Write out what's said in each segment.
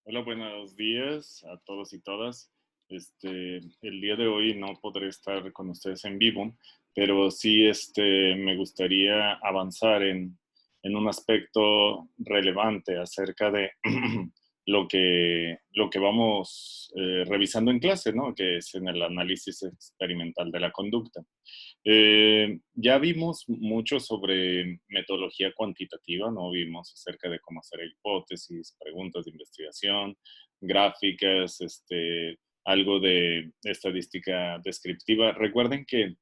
Hola, buenos días a todos y todas. El día de hoy no podré estar con ustedes en vivo, pero sí me gustaría avanzar en un aspecto relevante acerca de lo que vamos revisando en clase, ¿no? Que es en el análisis experimental de la conducta. Ya vimos mucho sobre metodología cuantitativa, ¿no? Vimos acerca de cómo hacer hipótesis, preguntas de investigación, gráficas, algo de estadística descriptiva. Recuerden que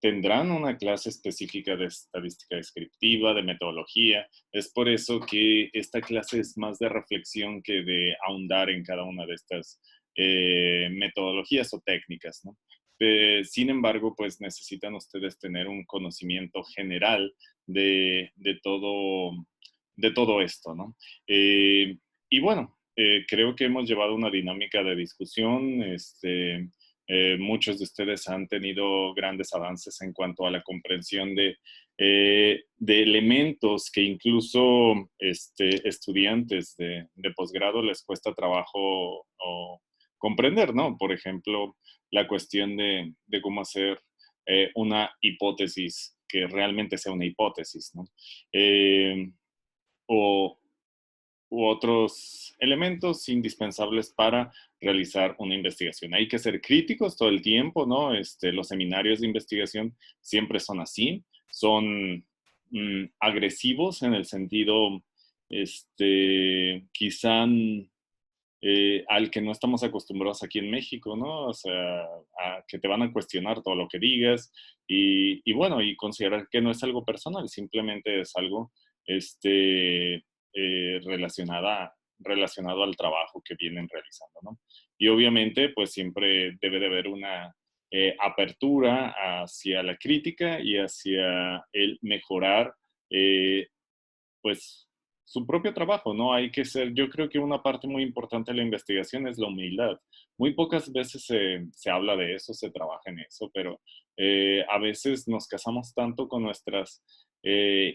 tendrán una clase específica de estadística descriptiva, de metodología. Es por eso que esta clase es más de reflexión que de ahondar en cada una de estas metodologías o técnicas, ¿no? Sin embargo, pues necesitan ustedes tener un conocimiento general de todo esto, ¿no? Y bueno, creo que hemos llevado una dinámica de discusión. Muchos de ustedes han tenido grandes avances en cuanto a la comprensión de elementos que incluso estudiantes de posgrado les cuesta trabajo o comprender, ¿no? Por ejemplo, la cuestión de cómo hacer una hipótesis que realmente sea una hipótesis, ¿no? Eh, o u otros elementos indispensables para realizar una investigación. Hay que ser críticos todo el tiempo, ¿no? Los seminarios de investigación siempre son así, son agresivos en el sentido, quizá al que no estamos acostumbrados aquí en México, ¿no? O sea, a que te van a cuestionar todo lo que digas y bueno, y considerar que no es algo personal, simplemente es algo relacionado al trabajo que vienen realizando, ¿no? Y obviamente, pues siempre debe de haber una apertura hacia la crítica y hacia el mejorar, eh, pues, su propio trabajo, ¿no? Hay que ser, yo creo que una parte muy importante de la investigación es la humildad. Muy pocas veces se habla de eso, se trabaja en eso, pero a veces nos casamos tanto con nuestras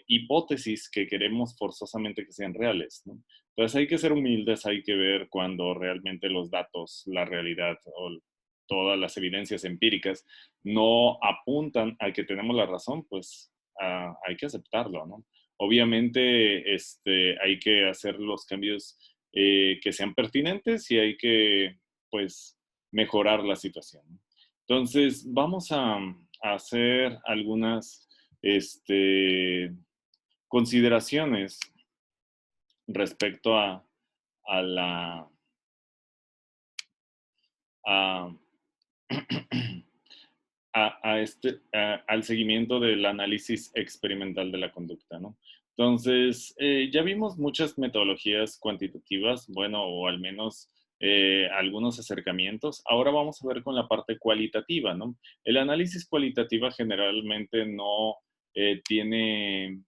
hipótesis que queremos forzosamente que sean reales, ¿no? Entonces hay que ser humildes, hay que ver cuando realmente los datos, la realidad o todas las evidencias empíricas no apuntan a que tenemos la razón, pues hay que aceptarlo, ¿no? Obviamente, hay que hacer los cambios que sean pertinentes y hay que, pues, mejorar la situación, ¿no? Entonces, vamos a hacer algunas este, consideraciones respecto a la, a, al seguimiento del análisis experimental de la conducta, ¿no? Entonces, ya vimos muchas metodologías cuantitativas, bueno, o al menos algunos acercamientos. Ahora vamos a ver con la parte cualitativa, ¿no? El análisis cualitativo generalmente no tiene,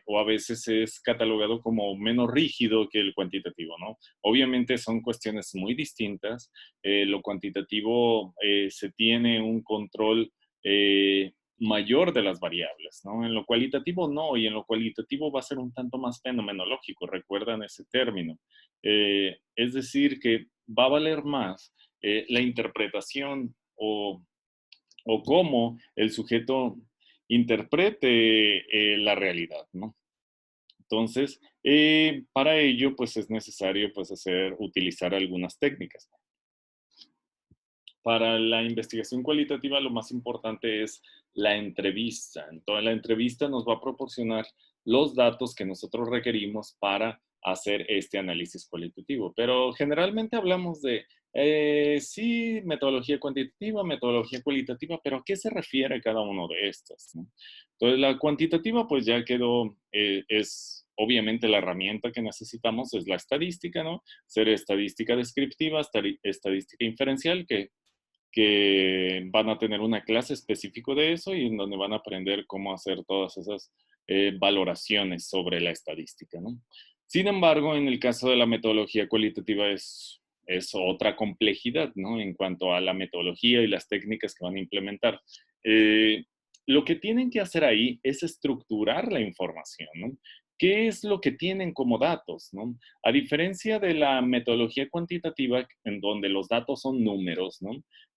o a veces es catalogado como menos rígido que el cuantitativo, ¿no? Obviamente son cuestiones muy distintas. Lo cuantitativo se tiene un control mayor de las variables, ¿no? En lo cualitativo no, y en lo cualitativo va a ser un tanto más fenomenológico, recuerdan ese término. Es decir, que va a valer más la interpretación o cómo el sujeto interprete la realidad, ¿no? Entonces, para ello, pues es necesario pues, utilizar algunas técnicas. Para la investigación cualitativa lo más importante es la entrevista. Entonces, la entrevista nos va a proporcionar los datos que nosotros requerimos para hacer este análisis cualitativo. Pero generalmente hablamos de, sí, metodología cuantitativa, metodología cualitativa, pero ¿a qué se refiere cada uno de estas, ¿no? Entonces, la cuantitativa pues ya quedó, es obviamente la herramienta que necesitamos, es la estadística, ¿no? Ser estadística descriptiva, estadística inferencial, que van a tener una clase específico de eso y en donde van a aprender cómo hacer todas esas valoraciones sobre la estadística, ¿no? Sin embargo, en el caso de la metodología cualitativa es otra complejidad, ¿no? En cuanto a la metodología y las técnicas que van a implementar. Lo que tienen que hacer ahí es estructurar la información, ¿no? ¿qué es lo que tienen como datos, ¿no? A diferencia de la metodología cuantitativa, en donde los datos son números, ¿no?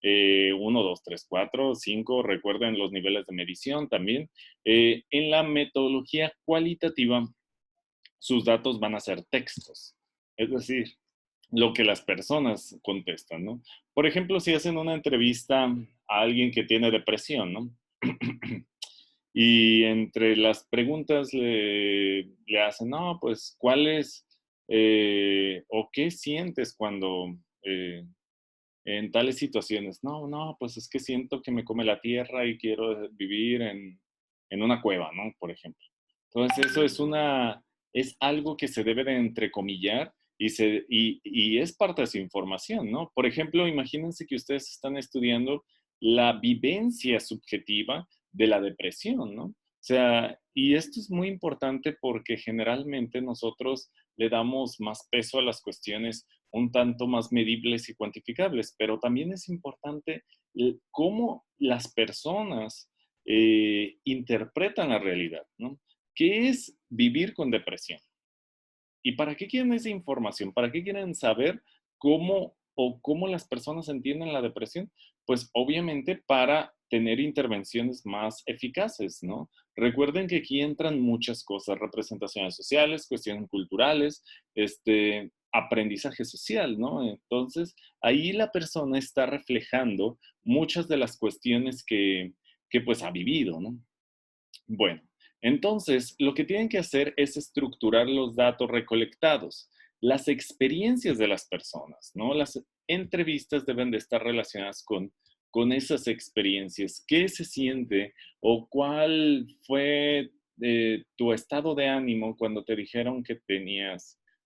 1, 2, 3, 4, 5, recuerden los niveles de medición también. En la metodología cualitativa, sus datos van a ser textos, es decir, lo que las personas contestan, ¿no? Por ejemplo, si hacen una entrevista a alguien que tiene depresión, ¿no? Y entre las preguntas le hacen, no, pues, ¿cuál es o qué sientes cuando en tales situaciones? No, no, pues es que siento que me come la tierra y quiero vivir en una cueva, ¿no? Por ejemplo. Entonces, eso es algo que se debe de entrecomillar y es parte de su información, ¿no? Por ejemplo, imagínense que ustedes están estudiando la vivencia subjetiva de la depresión, ¿no? O sea, y esto es muy importante porque generalmente nosotros le damos más peso a las cuestiones un tanto más medibles y cuantificables, pero también es importante cómo las personas interpretan la realidad, ¿no? ¿Qué es vivir con depresión? ¿Y para qué quieren esa información? ¿Para qué quieren saber cómo las personas entienden la depresión? Pues obviamente para tener intervenciones más eficaces, ¿no? Recuerden que aquí entran muchas cosas, representaciones sociales, cuestiones culturales, aprendizaje social, ¿no? Entonces, ahí la persona está reflejando muchas de las cuestiones que pues ha vivido, ¿no? Bueno, entonces lo que tienen que hacer es estructurar los datos recolectados, las experiencias de las personas, ¿no? Las entrevistas deben de estar relacionadas con esas experiencias. ¿Qué se siente o cuál fue tu estado de ánimo cuando te dijeron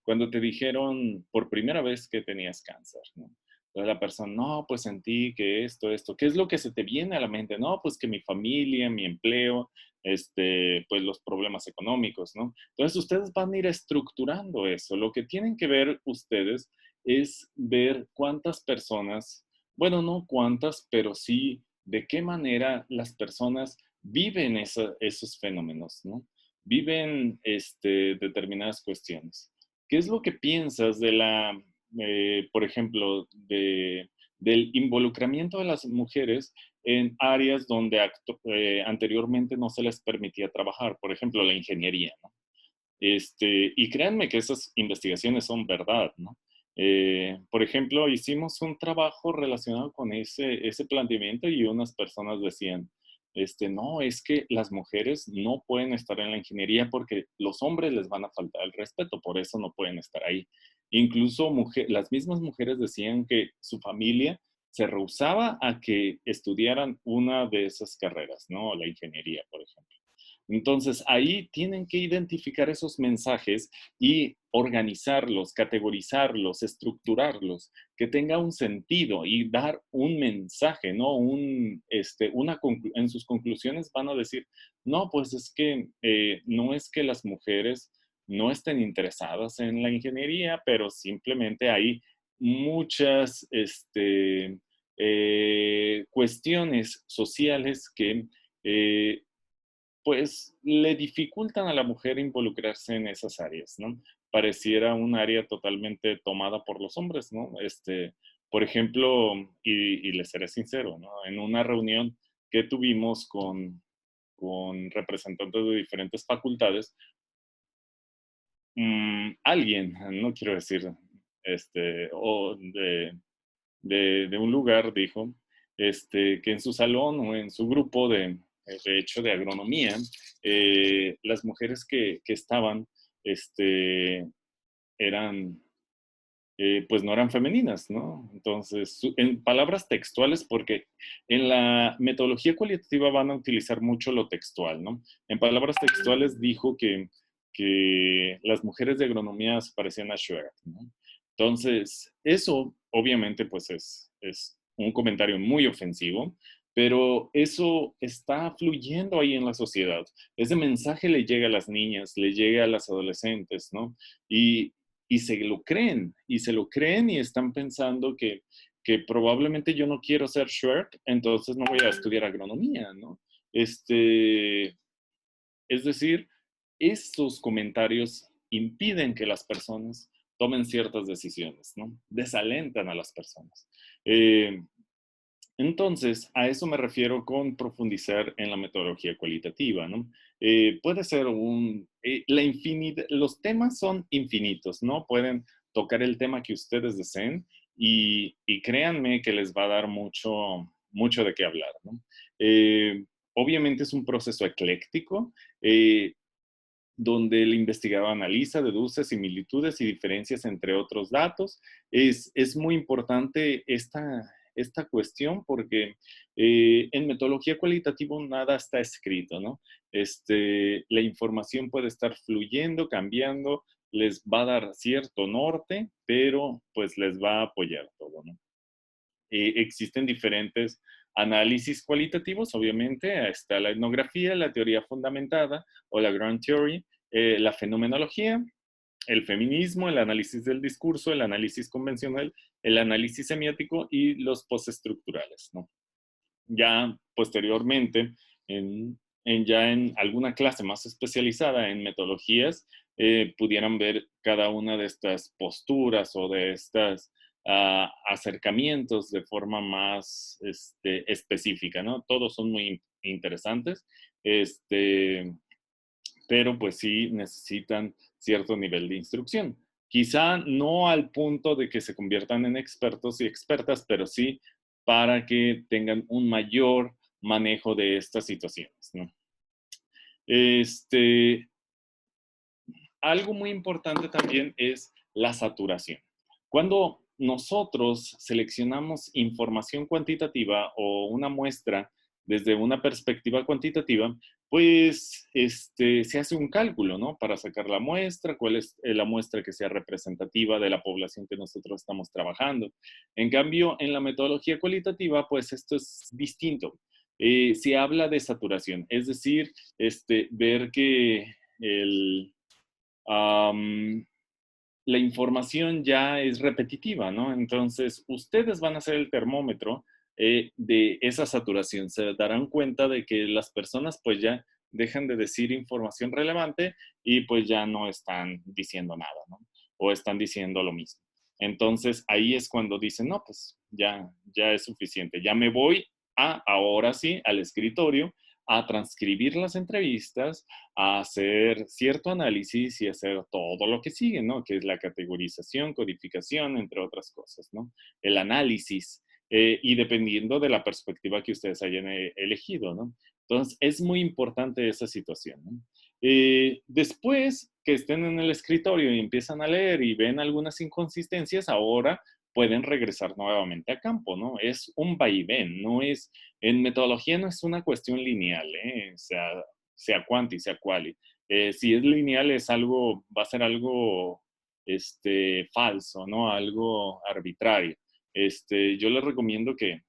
cuando te dijeron por primera vez que tenías cáncer, ¿no? Entonces la persona, no, pues sentí que esto, ¿qué es lo que se te viene a la mente? No, pues que mi familia, mi empleo, pues los problemas económicos, ¿no? Entonces ustedes van a ir estructurando eso. Lo que tienen que ver ustedes es ver cuántas personas, bueno, no cuántas, pero sí de qué manera las personas viven esos fenómenos, ¿no? Viven determinadas cuestiones. ¿Qué es lo que piensas por ejemplo, del involucramiento de las mujeres en áreas donde anteriormente no se les permitía trabajar, por ejemplo, la ingeniería, ¿no? Y créanme que esas investigaciones son verdad, ¿no? Por ejemplo, hicimos un trabajo relacionado con ese planteamiento y unas personas decían, no, es que las mujeres no pueden estar en la ingeniería porque los hombres les van a faltar el respeto, por eso no pueden estar ahí. Incluso las mismas mujeres decían que su familia se rehusaba a que estudiaran una de esas carreras, ¿no? La ingeniería, por ejemplo. Entonces, ahí tienen que identificar esos mensajes y organizarlos, categorizarlos, estructurarlos, que tenga un sentido y dar un mensaje, ¿no? En sus conclusiones van a decir, no, pues es que no es que las mujeres no estén interesadas en la ingeniería, pero simplemente hay muchas cuestiones sociales que pues le dificultan a la mujer involucrarse en esas áreas, ¿no? Pareciera un área totalmente tomada por los hombres, ¿no? Por ejemplo, y les seré sincero, ¿no? En una reunión que tuvimos con representantes de diferentes facultades, alguien, no quiero decir, o de un lugar dijo, que en su salón o en su grupo de hecho de agronomía, las mujeres que estaban, eran, pues no eran femeninas, ¿no? Entonces, en palabras textuales, porque en la metodología cualitativa van a utilizar mucho lo textual, ¿no? En palabras textuales dijo que las mujeres de agronomía se parecían a Shrek, ¿no? Entonces, eso obviamente pues es un comentario muy ofensivo, pero eso está fluyendo ahí en la sociedad. Ese mensaje le llega a las niñas, le llega a las adolescentes, ¿no? Y, y se lo creen y están pensando que probablemente yo no quiero ser Shrek, entonces no voy a estudiar agronomía, ¿no? Es decir, esos comentarios impiden que las personas tomen ciertas decisiones, ¿no? Desalentan a las personas. Entonces, a eso me refiero con profundizar en la metodología cualitativa, ¿no? Puede ser los temas son infinitos, ¿no? Pueden tocar el tema que ustedes deseen y créanme que les va a dar mucho, mucho de qué hablar, ¿no? Obviamente es un proceso ecléctico, donde el investigador analiza, deduce similitudes y diferencias entre otros datos. Es muy importante esta cuestión porque en metodología cualitativa nada está escrito, ¿no? La información puede estar fluyendo, cambiando, les va a dar cierto norte, pero pues les va a apoyar todo, ¿no? Existen diferentes análisis cualitativos, obviamente, está la etnografía, la teoría fundamentada o la Grand Theory, la fenomenología, el feminismo, el análisis del discurso, el análisis convencional, el análisis semiótico y los postestructurales, ¿no? Ya posteriormente, ya en alguna clase más especializada en metodologías, pudieran ver cada una de estas posturas o de estas acercamientos de forma más específica, ¿no? Todos son muy interesantes, pero pues sí necesitan cierto nivel de instrucción. Quizá no al punto de que se conviertan en expertos y expertas, pero sí para que tengan un mayor manejo de estas situaciones, ¿no? Algo muy importante también es la saturación. Cuando nosotros seleccionamos información cuantitativa o una muestra desde una perspectiva cuantitativa, pues se hace un cálculo, ¿no? Para sacar la muestra, cuál es la muestra que sea representativa de la población que nosotros estamos trabajando. En cambio, en la metodología cualitativa, pues esto es distinto. Se habla de saturación, es decir, ver que um, la información ya es repetitiva, ¿no? Entonces, ustedes van a ser el termómetro de esa saturación. Se darán cuenta de que las personas pues ya dejan de decir información relevante y pues ya no están diciendo nada, ¿no? O están diciendo lo mismo. Entonces, ahí es cuando dicen, no, pues ya es suficiente. Ya me voy ahora sí, al escritorio a transcribir las entrevistas, a hacer cierto análisis y hacer todo lo que sigue, ¿no? Que es la categorización, codificación, entre otras cosas, ¿no? El análisis, y dependiendo de la perspectiva que ustedes hayan elegido, ¿no? Entonces, es muy importante esa situación, ¿no? Después que estén en el escritorio y empiezan a leer y ven algunas inconsistencias, ahora pueden regresar nuevamente a campo, ¿no? Es un vaivén, no es, en metodología no es una cuestión lineal, ¿eh? O sea quanti, sea quali. Si es lineal es algo, va a ser algo falso, ¿no? Algo arbitrario. Yo les recomiendo que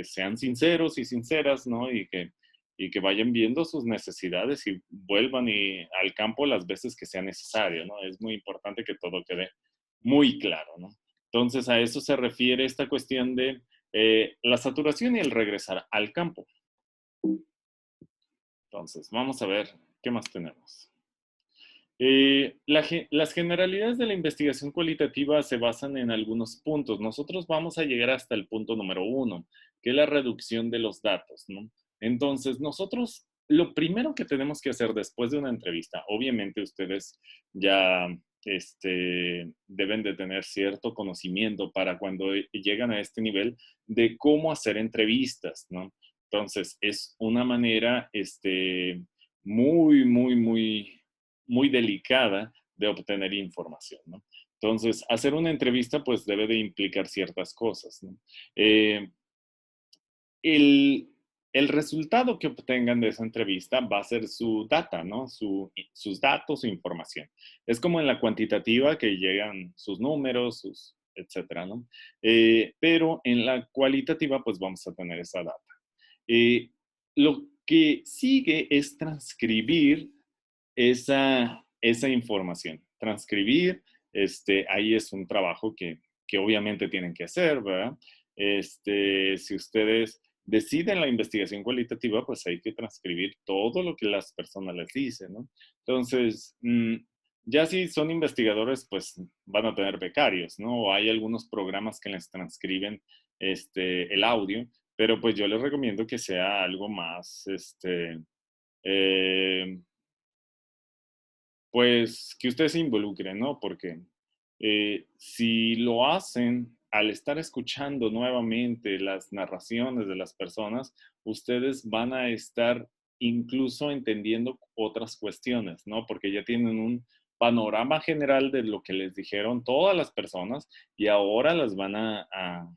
sean sinceros y sinceras, ¿no? Y que vayan viendo sus necesidades y vuelvan al campo las veces que sea necesario, ¿no? Es muy importante que todo quede muy claro, ¿no? Entonces, a eso se refiere esta cuestión de la saturación y el regresar al campo. Entonces, vamos a ver qué más tenemos. Las generalidades de la investigación cualitativa se basan en algunos puntos. Nosotros vamos a llegar hasta el punto número 1, que es la reducción de los datos, ¿no? Entonces, nosotros lo primero que tenemos que hacer después de una entrevista, obviamente ustedes ya deben de tener cierto conocimiento para cuando llegan a este nivel de cómo hacer entrevistas, ¿no? Entonces, es una manera muy, muy, muy muy delicada de obtener información, ¿no? Entonces, hacer una entrevista pues debe de implicar ciertas cosas, ¿no? El, el resultado que obtengan de esa entrevista va a ser su data, ¿no? Sus datos, su información. Es como en la cuantitativa que llegan sus números, etcétera, ¿no? Pero en la cualitativa pues vamos a tener esa data. Lo que sigue es transcribir esa información. Transcribir, ahí es un trabajo que obviamente tienen que hacer, ¿verdad? Si ustedes deciden la investigación cualitativa, pues hay que transcribir todo lo que las personas les dicen, ¿no? Entonces, ya si son investigadores, pues van a tener becarios, ¿no? O hay algunos programas que les transcriben el audio, pero pues yo les recomiendo que sea algo más, eh, pues que ustedes se involucren, ¿no? Porque si lo hacen al estar escuchando nuevamente las narraciones de las personas, ustedes van a estar incluso entendiendo otras cuestiones, ¿no? Porque ya tienen un panorama general de lo que les dijeron todas las personas y ahora las van a,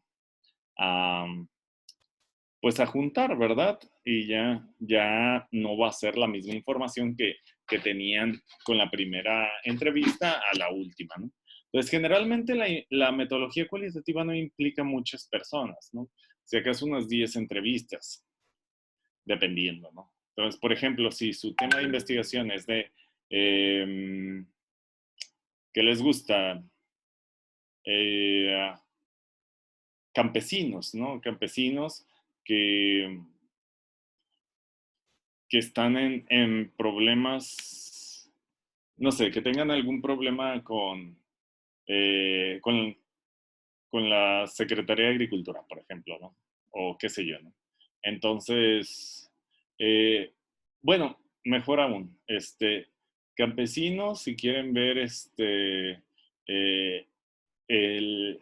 pues a juntar, ¿verdad? Y ya no va a ser la misma información que tenían con la primera entrevista a la última, ¿no? Entonces, generalmente la metodología cualitativa no implica muchas personas, ¿no? Si acaso unas 10 entrevistas, dependiendo, ¿no? Entonces, por ejemplo, si su tema de investigación es de, ¿qué les gusta? Eh, campesinos, ¿no? Campesinos que que están en problemas, no sé, que tengan algún problema eh, con, con la Secretaría de Agricultura, por ejemplo, ¿no? O qué sé yo, ¿no? Entonces, eh, bueno, mejor aún, campesinos, si quieren ver eh, el,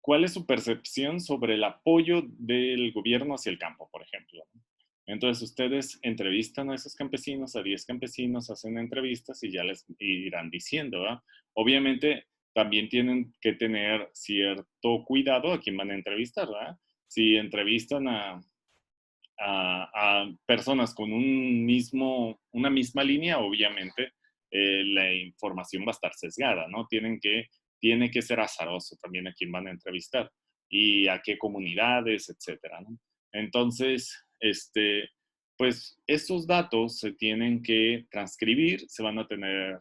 cuál es su percepción sobre el apoyo del gobierno hacia el campo, por ejemplo, ¿no? Entonces ustedes entrevistan a esos campesinos, a 10 campesinos, hacen entrevistas y ya les irán diciendo, ¿verdad? Obviamente también tienen que tener cierto cuidado a quién van a entrevistar, ¿verdad? Si entrevistan a personas con una misma línea, obviamente la información va a estar sesgada, ¿no? Tiene que ser azaroso también a quién van a entrevistar y a qué comunidades, etcétera, ¿no? Entonces, pues estos datos se tienen que transcribir, se van a tener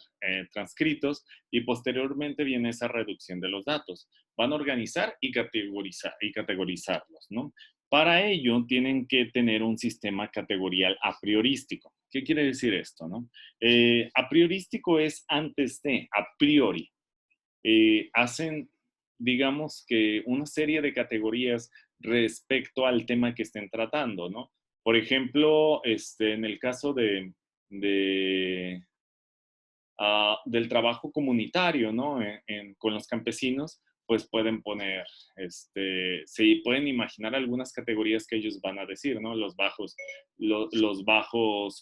transcritos y posteriormente viene esa reducción de los datos. Van a organizar y categorizarlos, ¿no? Para ello tienen que tener un sistema categorial a priorístico. ¿Qué quiere decir esto? ¿No? A priorístico es antes de, a priori. Hacen, digamos que una serie de categorías respecto al tema que estén tratando, ¿no? Por ejemplo, en el caso de del trabajo comunitario, ¿no? Con los campesinos, pues pueden poner, se pueden imaginar algunas categorías que ellos van a decir, ¿no? Los bajos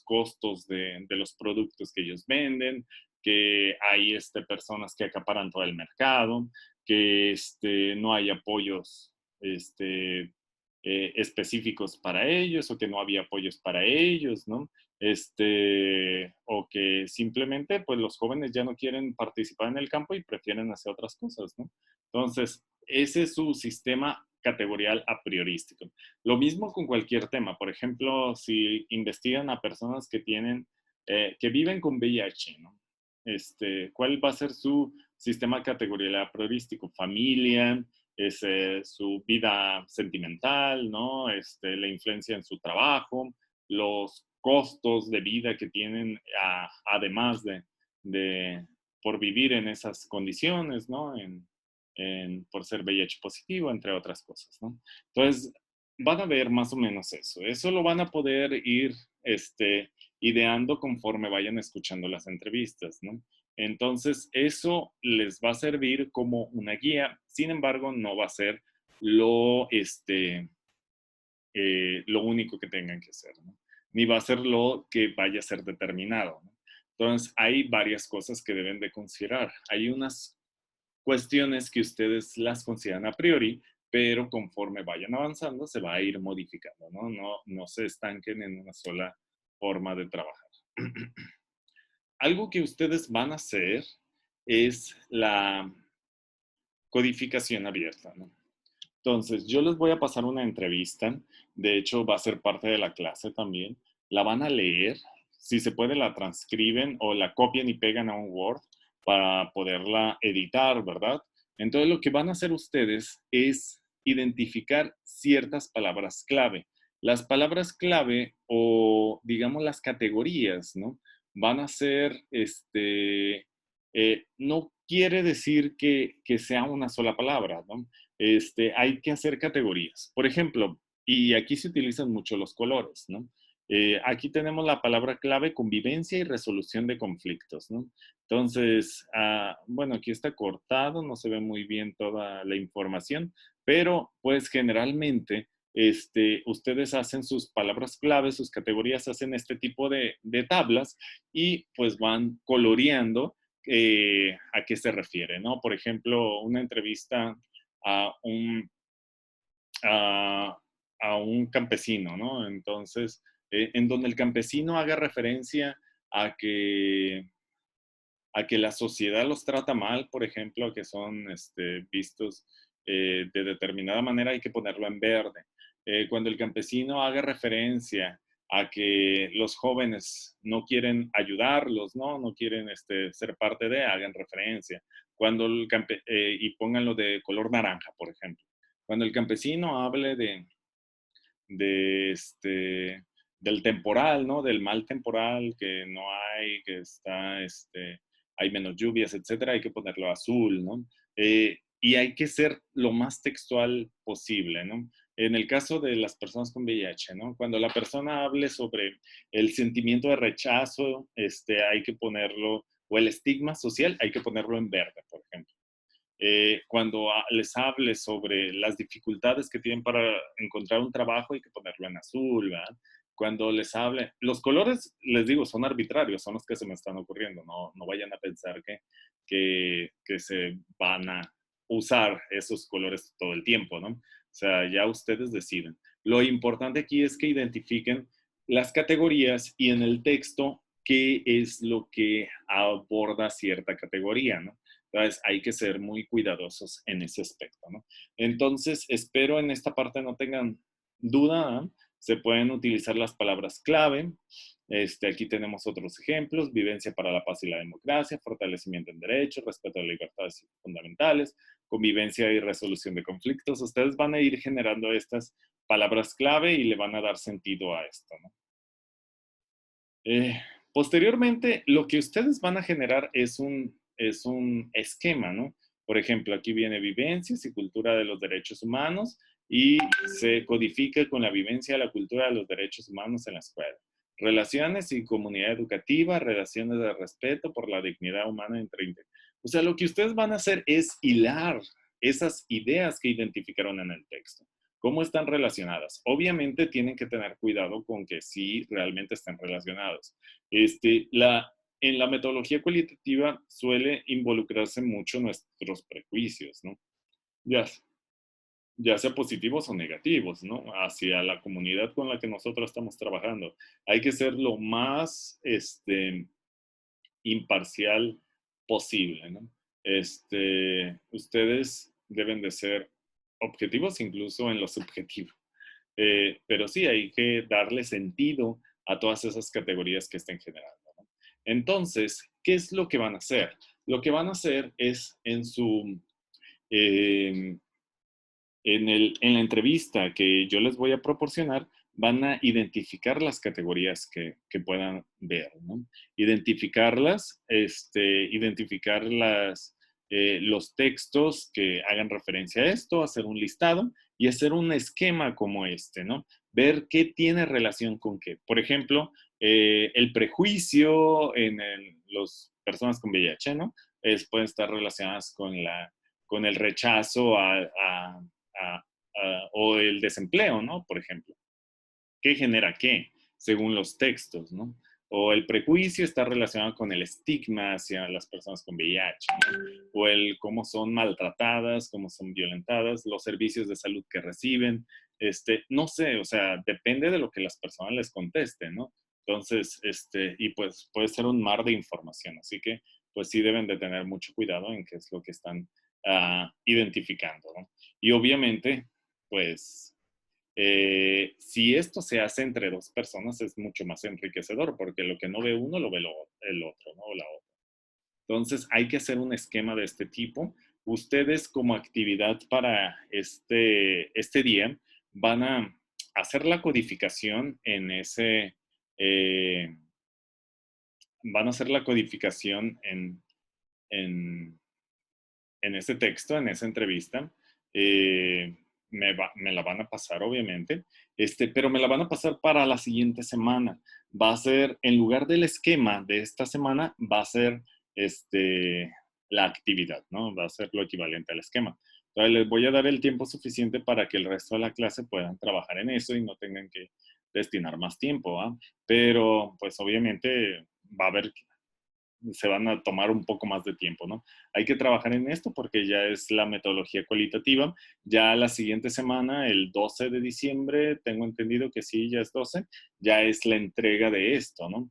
costos de los productos que ellos venden, que hay personas que acaparan todo el mercado, que no hay apoyos específicos para ellos o que no había apoyos para ellos, ¿no? O que simplemente pues los jóvenes ya no quieren participar en el campo y prefieren hacer otras cosas, ¿no? Entonces, ese es su sistema categorial a priorístico. Lo mismo con cualquier tema. Por ejemplo, si investigan a personas que viven con VIH, ¿no? ¿Cuál va a ser su sistema categorial a priorístico? Familia, su vida sentimental, ¿no? La influencia en su trabajo, los costos de vida que tienen además por vivir en esas condiciones, ¿no? Por ser VIH positivo, entre otras cosas, ¿no? Entonces, van a ver más o menos eso. Eso lo van a poder ir ideando conforme vayan escuchando las entrevistas, ¿no? Entonces, eso les va a servir como una guía. Sin embargo, no va a ser lo, lo único que tengan que hacer, ¿no? Ni va a ser lo que vaya a ser determinado, ¿no? Entonces, hay varias cosas que deben de considerar. Hay unas cuestiones que ustedes las consideran a priori, pero conforme vayan avanzando se va a ir modificando, ¿no? No se estanquen en una sola forma de trabajar. Algo que ustedes van a hacer es la codificación abierta, ¿no? Entonces, yo les voy a pasar una entrevista, de hecho va a ser parte de la clase también, la van a leer, si se puede la transcriben o la copian y pegan a un Word para poderla editar, ¿verdad? Entonces, lo que van a hacer ustedes es identificar ciertas palabras clave. Las palabras clave o, digamos, las categorías, ¿no? Van a ser, no quiere decir que sea una sola palabra, ¿no? Hay que hacer categorías. Por ejemplo, y aquí se utilizan mucho los colores, ¿no? Aquí tenemos la palabra clave convivencia y resolución de conflictos, ¿no? Entonces, bueno, aquí está cortado, no se ve muy bien toda la información, pero pues generalmente ustedes hacen sus palabras clave, sus categorías, hacen este tipo de tablas y pues van coloreando a qué se refiere, ¿no? Por ejemplo, una entrevista a un, a, a un campesino, ¿no? Entonces, en donde el campesino haga referencia a que, a que la sociedad los trata mal, por ejemplo, que son vistos de determinada manera, hay que ponerlo en verde. Cuando el campesino haga referencia a que los jóvenes no quieren ayudarlos, no quieren ser parte de, hagan referencia. Cuando y pónganlo de color naranja, por ejemplo. Cuando el campesino hable de del temporal, ¿no? Del mal temporal, que no hay, que está, hay menos lluvias, etcétera, hay que ponerlo azul, ¿no? Y hay que ser lo más textual posible, ¿no? En el caso de las personas con VIH, ¿no? Cuando la persona hable sobre el sentimiento de rechazo, hay que ponerlo, o el estigma social, hay que ponerlo en verde, por ejemplo. Cuando les hable sobre las dificultades que tienen para encontrar un trabajo, hay que ponerlo en azul, ¿verdad? Cuando les hable, los colores, les digo, son arbitrarios, son los que se me están ocurriendo, no vayan a pensar que se van a usar esos colores todo el tiempo, ¿no? O sea, ya ustedes deciden. Lo importante aquí es que identifiquen las categorías y en el texto qué es lo que aborda cierta categoría, ¿no? Entonces, hay que ser muy cuidadosos en ese aspecto, ¿no? Entonces, espero en esta parte no tengan duda, ¿eh? Se pueden utilizar las palabras clave. Aquí tenemos otros ejemplos: vivencia para la paz y la democracia, fortalecimiento en derechos, respeto a las libertades fundamentales, convivencia y resolución de conflictos. Ustedes van a ir generando estas palabras clave y le van a dar sentido a esto, ¿no? Eh, Posteriormente, lo que ustedes van a generar es un esquema, ¿no? Por ejemplo, aquí viene vivencias y cultura de los derechos humanos y se codifica con la vivencia de la cultura de los derechos humanos en la escuela. Relaciones y comunidad educativa, relaciones de respeto por la dignidad humana entre. O sea, lo que ustedes van a hacer es hilar esas ideas que identificaron en el texto. ¿Cómo están relacionadas? Obviamente tienen que tener cuidado con que sí realmente estén relacionados. En la metodología cualitativa suele involucrarse mucho nuestros prejuicios, ¿no? Ya, ya sea positivos o negativos, ¿no? Hacia la comunidad con la que nosotros estamos trabajando. Hay que ser lo más imparcial posible, ¿no? Ustedes deben de ser objetivos incluso en lo subjetivo. Pero sí, hay que darle sentido a todas esas categorías que estén generando, ¿no? Entonces, ¿qué es lo que van a hacer? Lo que van a hacer es eh, en la entrevista que yo les voy a proporcionar, van a identificar las categorías que puedan ver, ¿no? Identificarlas, identificar los textos que hagan referencia a esto, hacer un listado y hacer un esquema como este, ¿no? Ver qué tiene relación con qué. Por ejemplo, el prejuicio en las personas con VIH, ¿no? Pueden estar relacionadas con el rechazo o el desempleo, ¿no? Por ejemplo. ¿Qué genera qué? Según los textos, ¿no? O el prejuicio está relacionado con el estigma hacia las personas con VIH, ¿no? O el cómo son maltratadas, cómo son violentadas, los servicios de salud que reciben. No sé, o sea, depende de lo que las personas les contesten, ¿no? Entonces, y pues puede ser un mar de información, así que pues sí deben de tener mucho cuidado en qué es lo que están identificando, ¿no? Y obviamente, pues si esto se hace entre dos personas es mucho más enriquecedor, porque lo que no ve uno lo ve el otro, ¿no? O la otra. Entonces hay que hacer un esquema de este tipo ustedes como actividad para este día van a hacer la codificación en eh, van a hacer la codificación en, en ese texto, en esa entrevista. Eh, me la van a pasar, obviamente, pero me la van a pasar para la siguiente semana. Va a ser, en lugar del esquema de esta semana, va a ser la actividad, ¿no? Va a ser lo equivalente al esquema. Entonces, les voy a dar el tiempo suficiente para que el resto de la clase puedan trabajar en eso y no tengan que destinar más tiempo, ¿ah? Pero, pues, obviamente, va a haber se van a tomar un poco más de tiempo, ¿no? Hay que trabajar en esto porque ya es la metodología cualitativa. Ya la siguiente semana, el 12 de diciembre, tengo entendido que sí, ya es 12, ya es la entrega de esto, ¿no?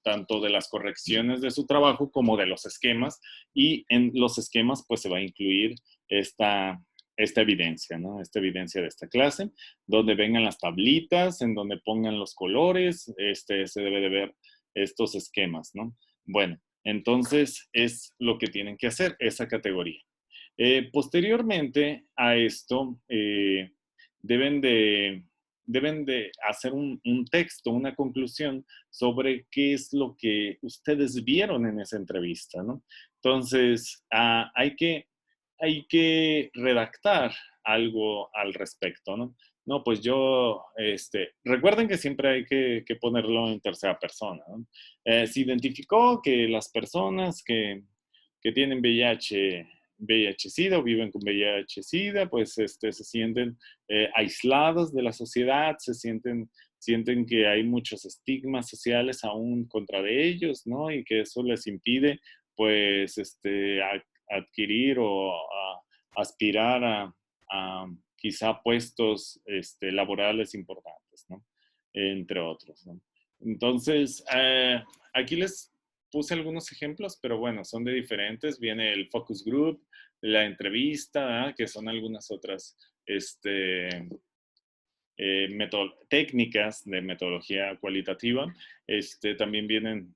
Tanto de las correcciones de su trabajo como de los esquemas. Y en los esquemas, pues se va a incluir esta evidencia, ¿no? Esta evidencia de esta clase, donde vengan las tablitas, en donde pongan los colores, se debe de ver estos esquemas, ¿no? Bueno, entonces es lo que tienen que hacer, esa categoría. Posteriormente a esto, deben de, deben de hacer un texto, una conclusión sobre qué es lo que ustedes vieron en esa entrevista, ¿no? Entonces, hay que redactar algo al respecto, ¿no? No, pues yo, recuerden que siempre hay que ponerlo en tercera persona, ¿no? Se identificó que las personas que tienen VIH-Sida o viven con VIH-Sida, pues se sienten aisladas de la sociedad, sienten que hay muchos estigmas sociales aún contra de ellos, ¿no? Y que eso les impide, pues, adquirir o aspirar a quizá puestos laborales importantes, ¿no? Entre otros, ¿no? Entonces, aquí les puse algunos ejemplos, pero bueno, son de diferentes. Viene el focus group, la entrevista, ¿eh? Que son algunas otras técnicas de metodología cualitativa. También vienen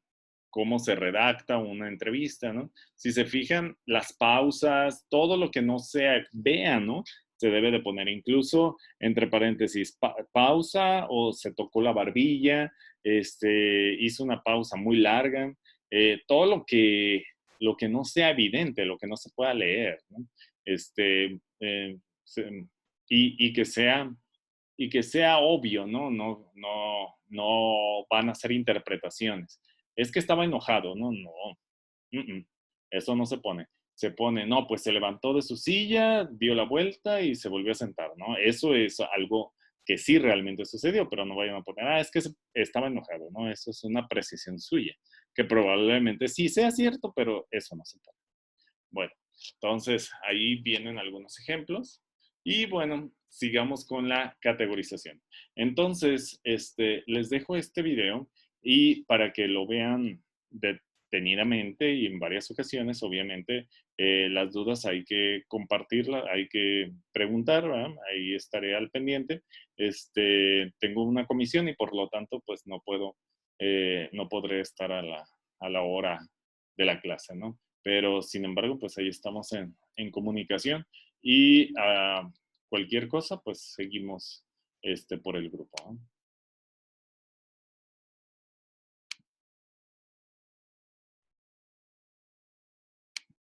cómo se redacta una entrevista, ¿no? Si se fijan, las pausas, todo lo que no se vea, ¿no? Se debe de poner incluso entre paréntesis pausa o se tocó la barbilla, hizo una pausa muy larga, todo lo que no sea evidente, lo que no se pueda leer, ¿no? Se, y que sea obvio, ¿no? No van a ser interpretaciones. Es que estaba enojado, ¿no? No. Eso no se pone. Se pone, no, pues se levantó de su silla, dio la vuelta y se volvió a sentar, ¿no? Eso es algo que sí realmente sucedió, pero no vayan a poner, es que estaba enojado, ¿no? Eso es una precisión suya, que probablemente sí sea cierto, pero eso no se pone. Bueno, entonces ahí vienen algunos ejemplos. Y bueno, sigamos con la categorización. Entonces, les dejo este video y para que lo vean detenidamente y en varias ocasiones, obviamente, las dudas hay que compartirlas, hay que preguntar, ¿verdad? Ahí estaré al pendiente. Tengo una comisión y por lo tanto, pues no podré estar a la hora de la clase, ¿no? Pero sin embargo, pues ahí estamos en comunicación y cualquier cosa, pues seguimos por el grupo, ¿no?